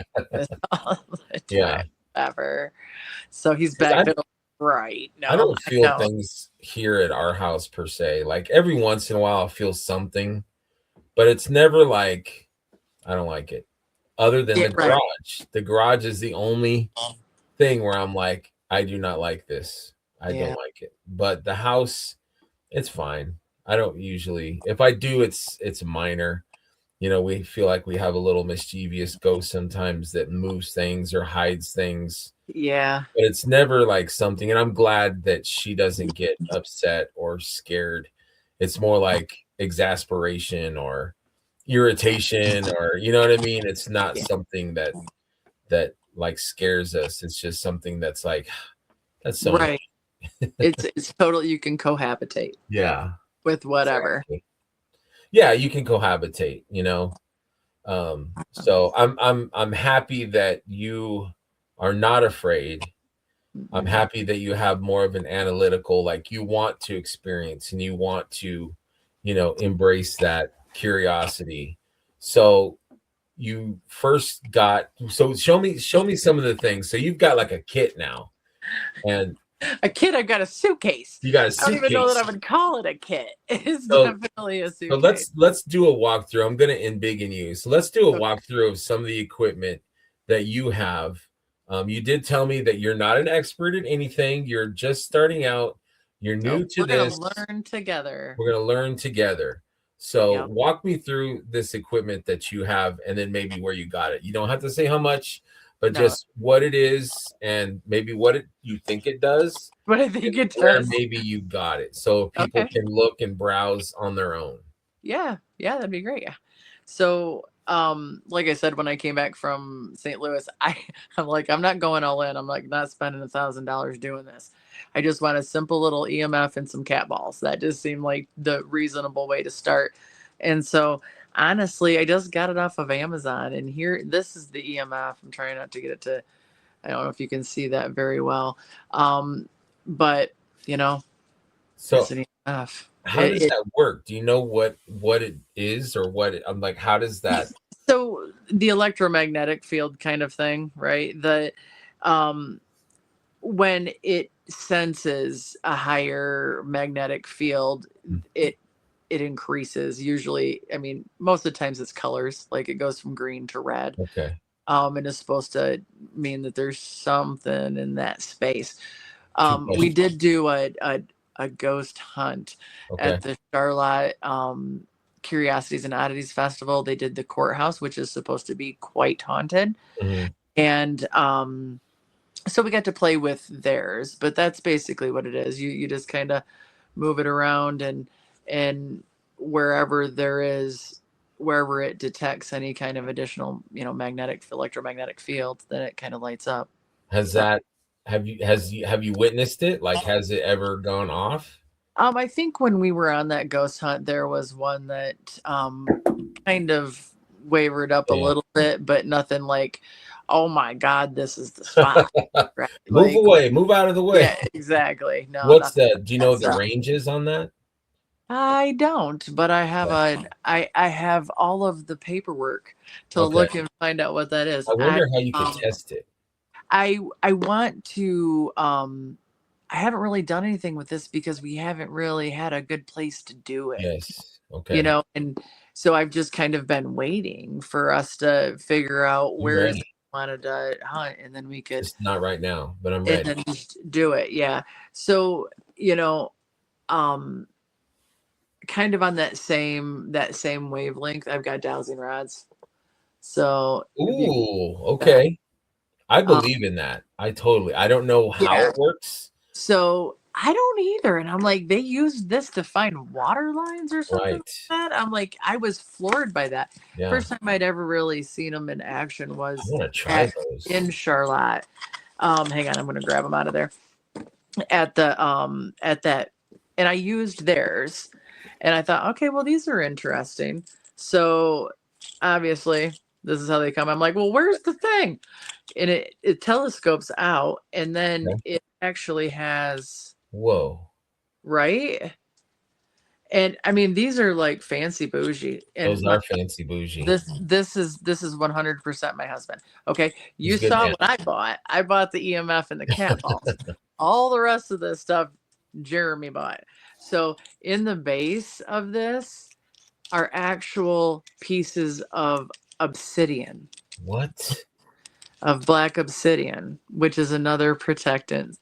all the time, ever. So he's back there, right? No, I don't feel things here at our house per se. Like every once in a while, I'll feel something, but it's never like I don't like it. Other than the garage. The garage is the only thing where I'm like, I do not like this. I don't like it. But the house, it's fine. I don't usually, if I do, it's minor. We feel like we have a little mischievous ghost sometimes that moves things or hides things. Yeah. But it's never like something, and I'm glad that she doesn't get upset or scared. It's more like exasperation or irritation, or you know what I mean? It's not something that like scares us. It's just something that's like, that's so right. It's totally, you can cohabitate. Yeah. With whatever. Exactly. Yeah, you can cohabitate, so I'm happy that you are not afraid. I'm happy that you have more of an analytical, like you want to experience and you want to, embrace that curiosity. So you first so show me some of the things. So you've got like a kit now. And a kit, I've got a suitcase. You got a suitcase. I don't even know that I would call it a kit. It's definitely a suitcase. So let's do a walkthrough. I'm going to embiggen you. So let's do a walkthrough of some of the equipment that you have. You did tell me that you're not an expert in anything. You're just starting out. You're new to this. We're going to learn together. We're going to learn together. So walk me through this equipment that you have and then maybe where you got it. You don't have to say how much, but just what it is and maybe what you think it does. What I think it does. Maybe you got it. So people can look and browse on their own. Yeah, that'd be great. Yeah. So, like I said, when I came back from St. Louis, I'm like, I'm not going all in. I'm like, not spending $1,000 doing this. I just want a simple little EMF and some cat balls. That just seemed like the reasonable way to start. And so, honestly, I just got it off of Amazon. And this is the EMF. I'm trying not to get it to, I don't know if you can see that very well. But, so it's an EMF. How does that work? Do you know what it is or what I'm like, how does that? So the electromagnetic field kind of thing, right? When it senses a higher magnetic field, it increases. Usually, I mean, most of the times it's colors, like it goes from green to red. Okay. And it's supposed to mean that there's something in that space. We did do a ghost hunt at the Charlotte Curiosities and Oddities Festival. They did the courthouse, which is supposed to be quite haunted. And so we got to play with theirs, but that's basically what it is. You just kind of move it around and wherever it detects any kind of additional, electromagnetic field, then it kind of lights up. Have you witnessed it? Like, has it ever gone off? I think when we were on that ghost hunt, there was one that kind of wavered up a little bit, but nothing like, oh my God, this is the spot. Right? Move out of the way. Yeah, exactly. No. What's do you know the ranges on that? I don't, but I have I have all of the paperwork to look and find out what that is. I wonder how you could test it. I want to I haven't really done anything with this because we haven't really had a good place to do it. Yes. Okay. And so I've just kind of been waiting for us to figure out where we wanted to hunt, and then we could. It's not right now, but I'm ready. And then just do it. Yeah. So, kind of on that same wavelength, I've got dowsing rods. So. Okay. I believe in that. I don't know how it works. So I don't either. And I'm like, they used this to find water lines or something like that. I'm like, I was floored by that. Yeah. First time I'd ever really seen them in action was in Charlotte. Hang on, I'm going to grab them out of there. At that, and I used theirs. And I thought, okay, well, these are interesting. So obviously, this is how they come. I'm like, well, where's the thing? And it telescopes out, and then it actually has. Whoa. Right? And I mean, these are like fancy bougie. And those are fancy bougie. This is 100% my husband. Okay. You saw what I bought. I bought the EMF and the cat balls. All the rest of this stuff, Jeremy bought. So in the base of this are actual pieces of obsidian. What? Of black obsidian, which is another protectant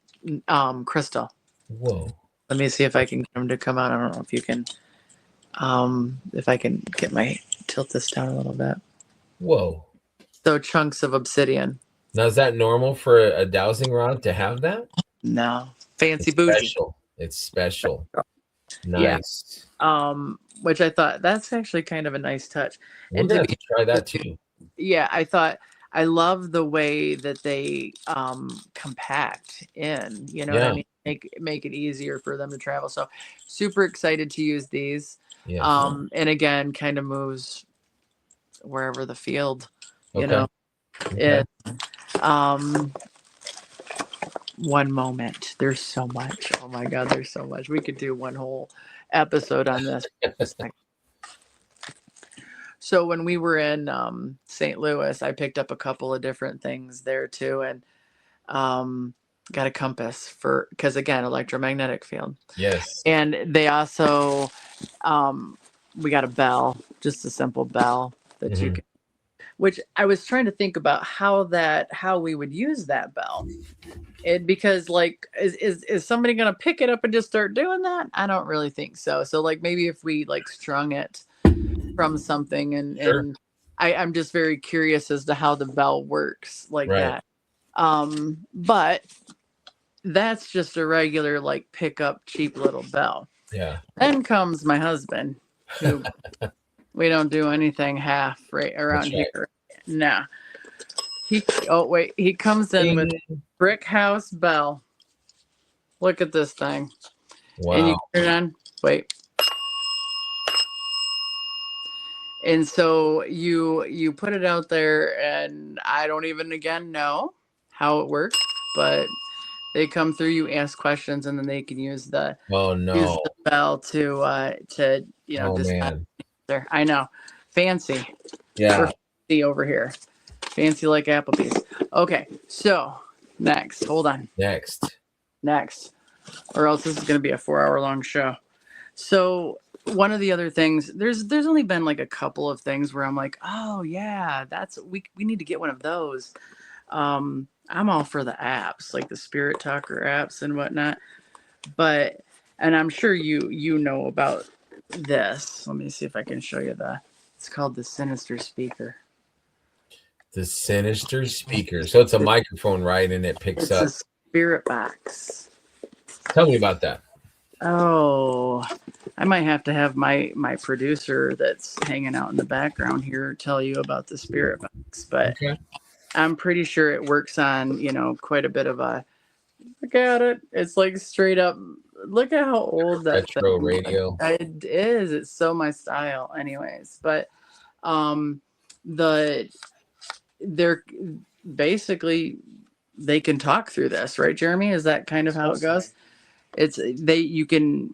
crystal. Whoa. Let me see if I can get them to come out. I don't know if you can. If I can tilt this down a little bit. Whoa. So chunks of obsidian. Now, is that normal for a dowsing rod to have that? No. Fancy It's bougie. special. It's special. Nice. Yeah. Which I thought that's actually kind of a nice touch. We're going to try that too. Yeah, I love the way that they compact in, you know what I mean? Make it easier for them to travel. So super excited to use these. Yes. And again, kind of moves wherever the field, you Okay. know. Okay. One moment. There's so much. Oh my God, there's so much. We could do one whole episode on this. So when we were in St. Louis, I picked up a couple of different things there too, and got a compass because again, electromagnetic field. Yes. And they also, we got a bell, just a simple bell that you can. Which I was trying to think about how we would use that bell. Because like, is somebody going to pick it up and just start doing that? I don't really think so. So like maybe if we like strung it from something and I'm just very curious as to how the bell works like that. But that's just a regular like pick up cheap little bell. Yeah. Then comes my husband, who we don't do anything half right around here. Nah. He comes in with brick house bell. Look at this thing. Wow. And you turn it on. Wait. And so you put it out there, and I don't even again know how it works, but they come through. You ask questions, and then they can use the bell to man. There, I know, fancy. Yeah. We're fancy over here, fancy like Applebee's. Okay, so next, hold on. Next, or else this is going to be a 4-hour long show. So one of the other things, there's only been like a couple of things where I'm like, oh yeah, we need to get one of those. I'm all for the apps, like the Spirit Talker apps and whatnot. And I'm sure you know about this. Let me see if I can show you it's called the Sinister Speaker. The Sinister Speaker. So it's a microphone, right? And it picks up. It's a spirit box. Tell me about that. Oh, I might have to have my producer that's hanging out in the background here tell you about the spirit box, but I'm pretty sure it works on, quite a bit of a, look at it. It's like straight up, look at how old that retro radio. It is. It's so my style anyways, but they're basically, they can talk through this, right, Jeremy? Is that kind of how it goes? You can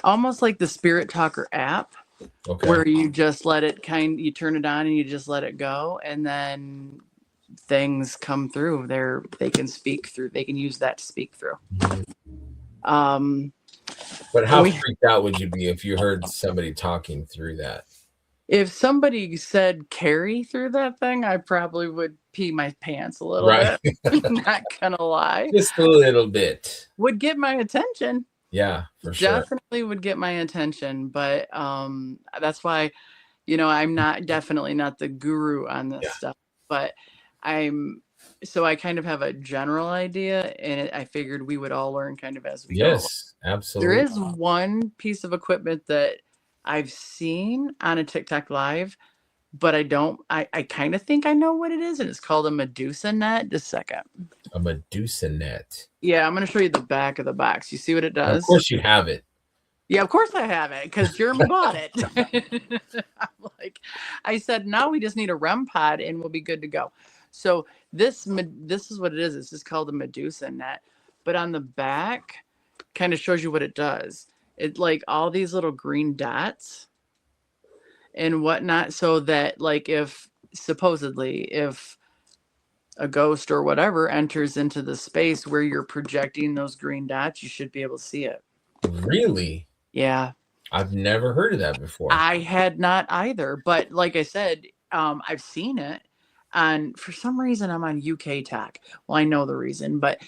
almost like the Spirit Talker app, where you just let it you turn it on and you just let it go, and then things come through. They can speak through. They can use that to speak through. But how freaked out would you be if you heard somebody talking through that? If somebody said Carrie through that thing, I probably would pee my pants a little bit. Not gonna lie. Just a little bit. Would get my attention. Yeah, for sure. Definitely would get my attention. But that's why, I'm definitely not the guru on this stuff. But I kind of have a general idea, and I figured we would all learn kind of as we go. Yes, absolutely. There is one piece of equipment that I've seen on a TikTok live, but I kind of think I know what it is, and it's called a Medusa net. Just a second. A Medusa net. Yeah, I'm going to show you the back of the box. You see what it does? Of course you have it. Yeah, of course I have it, because Jeremy bought it. I said, now we just need a REM pod, and we'll be good to go. So this is what it is. It's just called a Medusa net. But on the back, kind of shows you what it does. It's like all these little green dots and whatnot, so that like if a ghost or whatever enters into the space where you're projecting those green dots, you should be able to see it. Really? Yeah. I've never heard of that before. I had not either, but like I said, I've seen it, and for some reason I'm on UK Talk. Well, I know the reason, but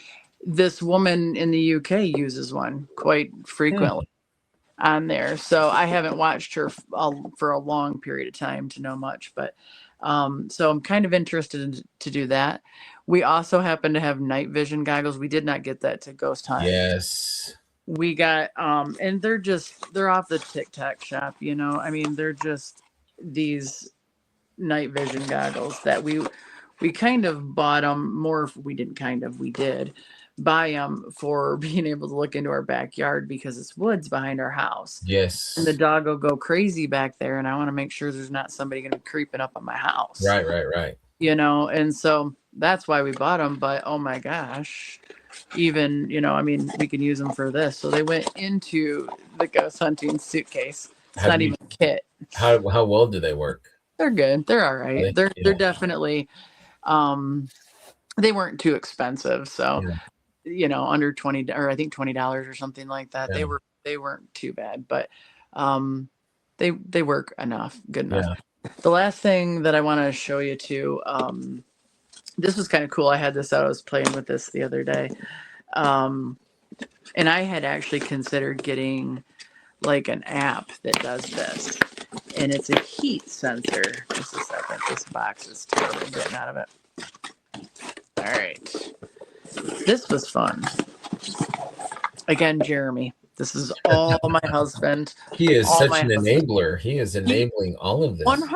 this woman in the UK uses one quite frequently on there. So I haven't watched her for a long period of time to know much, but so I'm kind of interested to do that. We also happen to have night vision goggles. We did not get that to ghost hunt. Yes. We got and they're off the TikTok shop, you know. I mean, they're just these night vision goggles that we kind of bought them more. We did buy them for being able to look into our backyard because it's woods behind our house. Yes. And the dog will go crazy back there, and I want to make sure there's not somebody going to be creeping up on my house. Right. You know, and so that's why we bought them. But oh my gosh, even, you know, I mean, we can use them for this. So they went into the ghost hunting suitcase. It's not even a kit. How well do they work? They're good. They're all right. They're definitely they weren't too expensive. So you know, under 20 or I think $20 or something like that. Yeah. They weren't too bad, but they work good enough. Yeah. The last thing that I want to show you too, this was kind of cool. I had this out. I was playing with this the other day. And I had actually considered getting like an app that does this. And it's a heat sensor. Just a second. This box is totally getting out of it. All right. This was fun. Again, Jeremy. This is all my husband. He is such an enabler. He is enabling all of this. 100%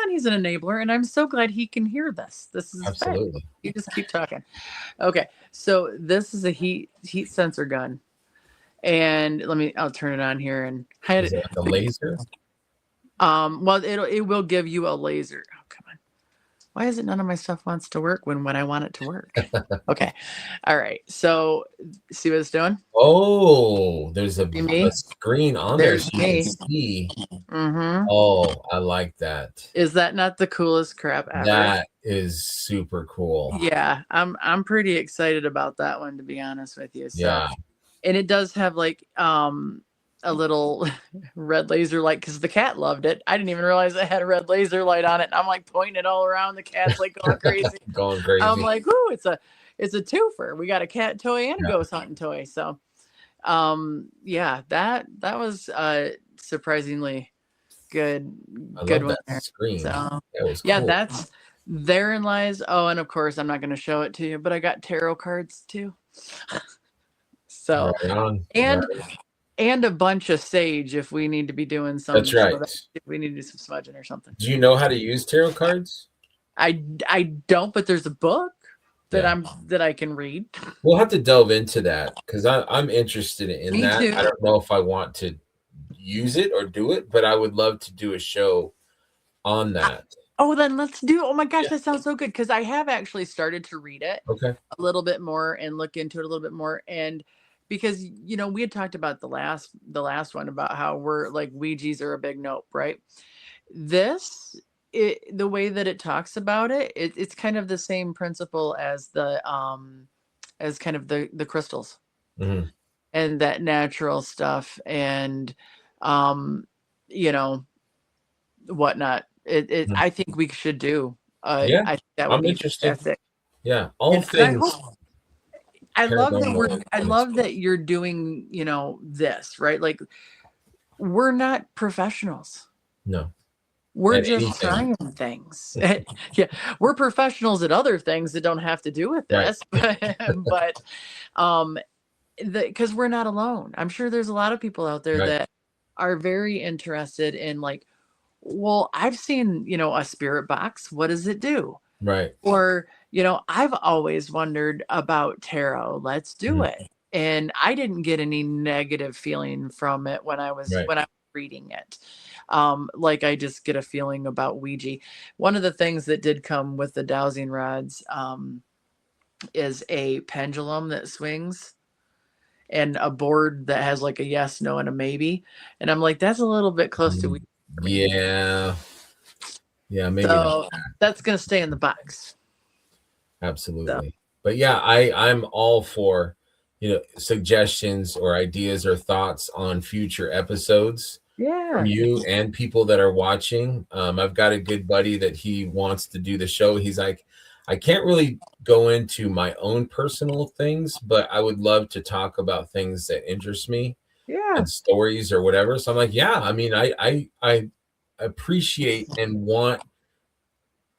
he's an enabler, and I'm so glad he can hear this. This is absolutely. You just keep talking. Okay, so this is a heat sensor gun, and I'll turn it on here and hide it. Is it like a laser? Well, it will give you a laser. Oh, come on. Why is it none of my stuff wants to work when I want it to work? Okay. All right. So see what it's doing? Oh, there's a screen on there. So you can see. Mm-hmm. Oh, I like that. Is that not the coolest crap ever? That is super cool. Yeah. I'm pretty excited about that one, to be honest with you. So, yeah. And it does have like a little red laser light because the cat loved it. I didn't even realize it had a red laser light on it. And I'm like pointing it all around. The cat's like going crazy. Going crazy. I'm like, ooh, it's a twofer. We got a cat toy and a ghost hunting toy. So yeah, that was surprisingly good one there. Screen. So that was cool. Yeah, that's therein lies. Oh, and of course I'm not going to show it to you, but I got tarot cards too. So and a bunch of sage if we need to be doing something. That's right. If we need to do some smudging or something. Do you know how to use tarot cards? I don't, but there's a book that I can read. We'll have to delve into that because I'm interested in that. Too. I don't know if I want to use it or do it, but I would love to do a show on that. Then let's do. Oh my gosh, that sounds so good because I have actually started to read it a little bit more and look into it a little bit more. And because, you know, we had talked about the last one about how we're like Ouija's are a big nope, right? The way that it talks about it, it's kind of the same principle as the as kind of the crystals and that natural stuff and you know whatnot. I think we should do. I think that would be fantastic. Yeah, all things. I love that you're doing, you know, this, right? Like we're not professionals. No. We're just trying things. Yeah. We're professionals at other things that don't have to do with this, but because we're not alone. I'm sure there's a lot of people out there that are very interested in like, well, I've seen, you know, a spirit box. What does it do? Right. Or, you know, I've always wondered about tarot. Let's do it. And I didn't get any negative feeling from it when I was reading it. Like I just get a feeling about Ouija. One of the things that did come with the dowsing rods is a pendulum that swings and a board that has like a yes, no, and a maybe. And I'm like, that's a little bit close to Ouija. Yeah, maybe so that's gonna stay in the box. Absolutely. So. But yeah, I'm all for, you know, suggestions or ideas or thoughts on future episodes from you and people that are watching. I've got a good buddy that he wants to do the show. He's like, I can't really go into my own personal things, but I would love to talk about things that interest me Yeah. and stories or whatever. So I'm like, yeah, I mean, I appreciate and want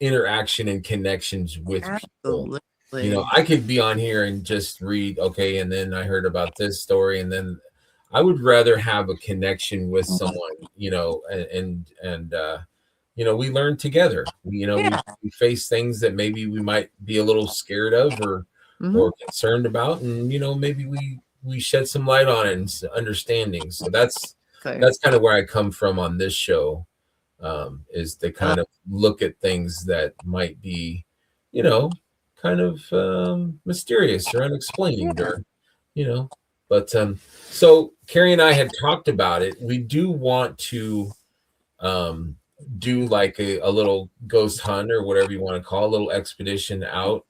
interaction and connections with people. You know, Absolutely. I could be on here and just read, okay, and then I heard about this story, and then I would rather have a connection with someone, you know, and you know, we learn together. You know, Yeah. we face things that maybe we might be a little scared of or concerned about, and you know, maybe we shed some light on it and understanding. So that's kind of where I come from on this show, is to kind of look at things that might be, you know, kind of mysterious or unexplained, or you know. But so Carrie and I had talked about it. We do want to um, do like a little ghost hunt or whatever you want to call a little expedition out.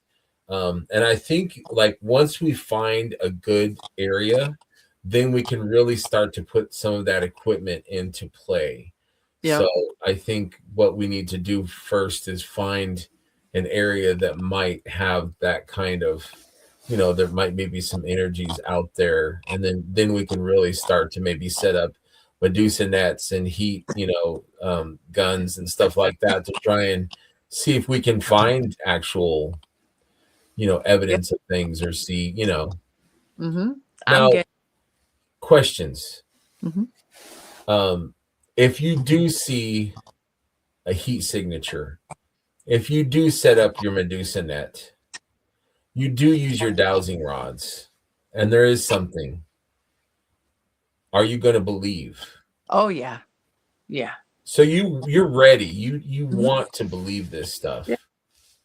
And I think like once we find a good area, then we can really start to put some of that equipment into play. Yeah. So I think what we need to do first is find an area that might have that kind of, you know, there might maybe some energies out there, and then we can really start to maybe set up Medusa nets and heat, you know, guns and stuff like that to try and see if we can find actual, you know, Yep. evidence of things or see, you know. Mm-hmm. I'm Now, getting. questions. Mm-hmm. If you do see a heat signature, if you do set up your Medusa net, you do use your dowsing rods, and there is something. Are you going to believe? Oh yeah. Yeah. So you're ready. You Mhm. want to believe this Yeah. stuff.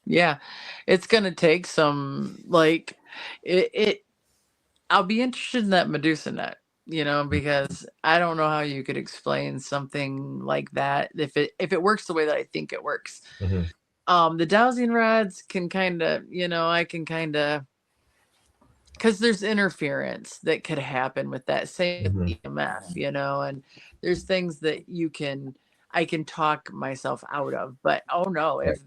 Yeah. It's gonna take some like it. I'll be interested in that Medusa net, you know, because I don't know how you could explain something like that if it works the way that I think it works. Mhm, The dowsing rods can kind of, you know, I can kind of because there's interference that could happen with that same with mhm, EMF, you know, and there's things that I can talk myself out of. But oh no, right.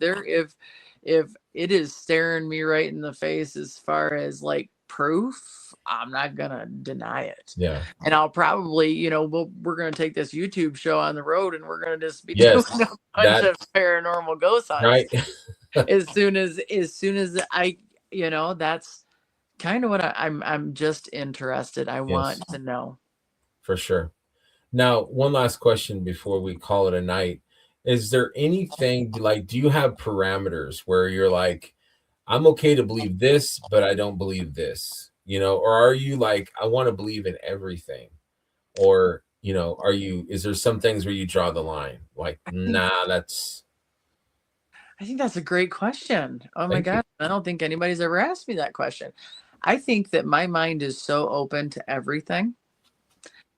if it is staring me right in the face as far as like proof, I'm not gonna deny it. Yeah. And I'll probably, you know, we're gonna take this YouTube show on the road and we're gonna just be doing Yes. a bunch That of paranormal ghost hunts right. as soon as I, you know, that's kind of what I'm just interested. I Yes, want to know. for sure. Now, one last question before we call it a night. Is there anything like, do you have parameters where you're like, I'm okay to believe this, but I don't believe this, you know, or are you like, I want to believe in everything? Or, you know, is there some things where you draw the line? Like, I think nah, that's I think that's a great question. Oh my thank you. god, I don't think anybody's ever asked me that question. I think that my mind is so open to everything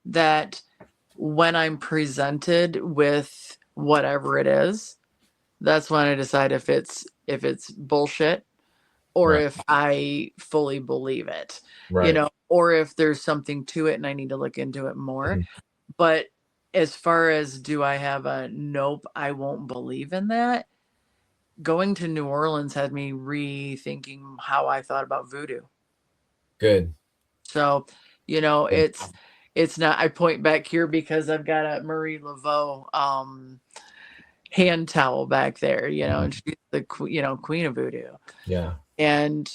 that when I'm presented with whatever it is, that's when I decide if it's bullshit or Right, if I fully believe it. You right. know, or if there's something to it and I need to look into it more. Mhm, But as far as do I have a nope, I won't believe in that? Going to New Orleans had me rethinking how I thought about voodoo. good. So, you know, Good. it's not I point back here because I've got a Marie Laveau hand towel back there, you know, Mhm, and she's the you know, queen of voodoo. yeah, And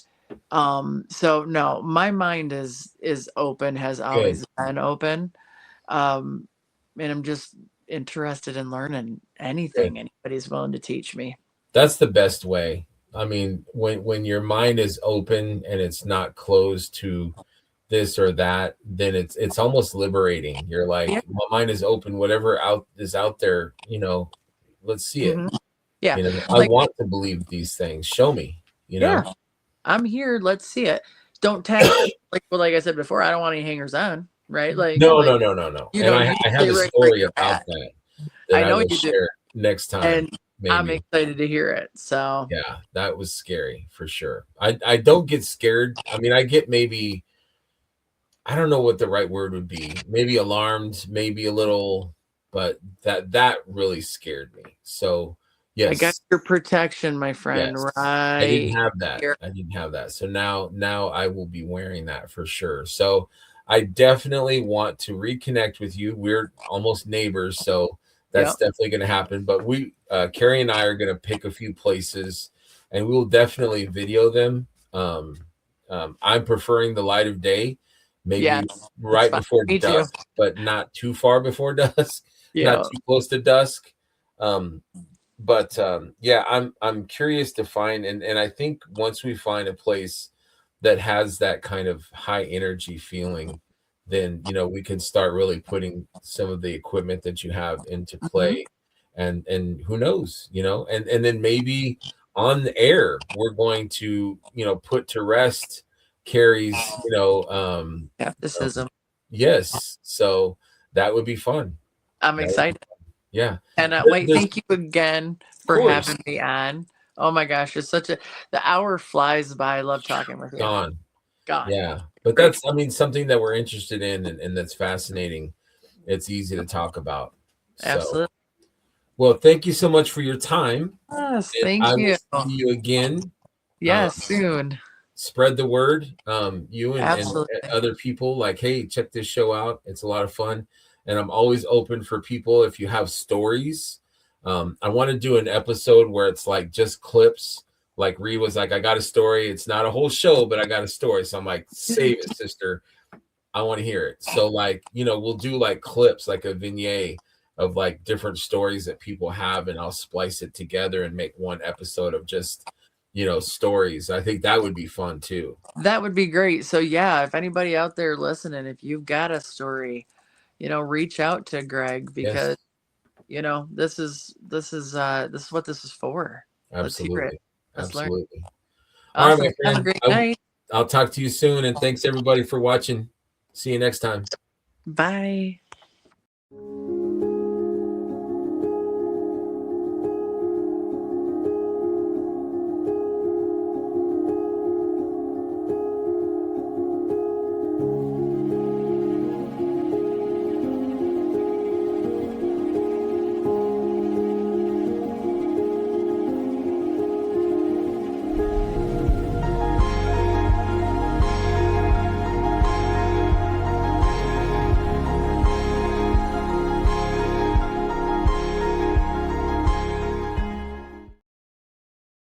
so no, my mind is open, has good, always been open. Um and I'm just interested in learning good. anything anybody's willing to teach me. That's the best way. I mean, when your mind is open and it's not closed to this or that, then it's almost liberating. You're like, Yeah. my mind is open, whatever out is out there, you know, let's see it. Mhm. Yeah. You know, I Like, want to believe these things. Show me, you know. yeah, I'm here. Let's see it. Don't tag like I said before, I don't want any hangers on, right? No, Like no, no, no, no. you And know, I you I have stay a right where story you're about at. that that I I know will you do. share next time, And I'm maybe. excited to hear it. So Yeah, that was scary for sure. I don't get scared. I mean, I get maybe, I don't know what the right word would be. Maybe alarmed, maybe a little, but that really scared me. So, Yes. I got your protection, my friend. Yes. Right. I didn't have that. Here. I didn't have that. So now I will be wearing that for sure. So I definitely want to reconnect with you. We're almost neighbors, so that's definitely going to happen. But Carrie and I are going to pick a few places, and we will definitely video them. I'm preferring the light of day, maybe right before dusk, but not too far before dusk, not too close to dusk. But yeah, I'm curious to find, and I think once we find a place that has that kind of high energy feeling, then we can start really putting some of the equipment that you have into play, and who knows, and then maybe on the air we're going to put to rest Carrie's skepticism. Yes, so that would be fun. I'm excited. Yeah. And wait, thank you again for having me on. Oh my gosh, it's the hour flies by. I love talking with you. Gone. God. Yeah. But that's, something that we're interested in, and that's fascinating. It's easy to talk about. So, absolutely. Well, thank you so much for your time. Yes, thank you. I will see you again. Yes, soon. Spread the word. You and other people, like, hey, check this show out. It's a lot of fun. And I'm always open for people if you have stories. I want to do an episode where it's like just clips. Like Ree was like, I got a story. It's not a whole show, but I got a story. So I'm like, save it, sister. I want to hear it. So like, we'll do like clips, like a vignette of like different stories that people have, and I'll splice it together and make one episode of just, stories. I think that would be fun too. That would be great. So yeah, if anybody out there listening, if you've got a story, reach out to Greg, because this is what this is for. Absolutely. Absolutely. Awesome. All right, my friend. Have a great night. I'll talk to you soon, and thanks everybody for watching. See you next time. Bye.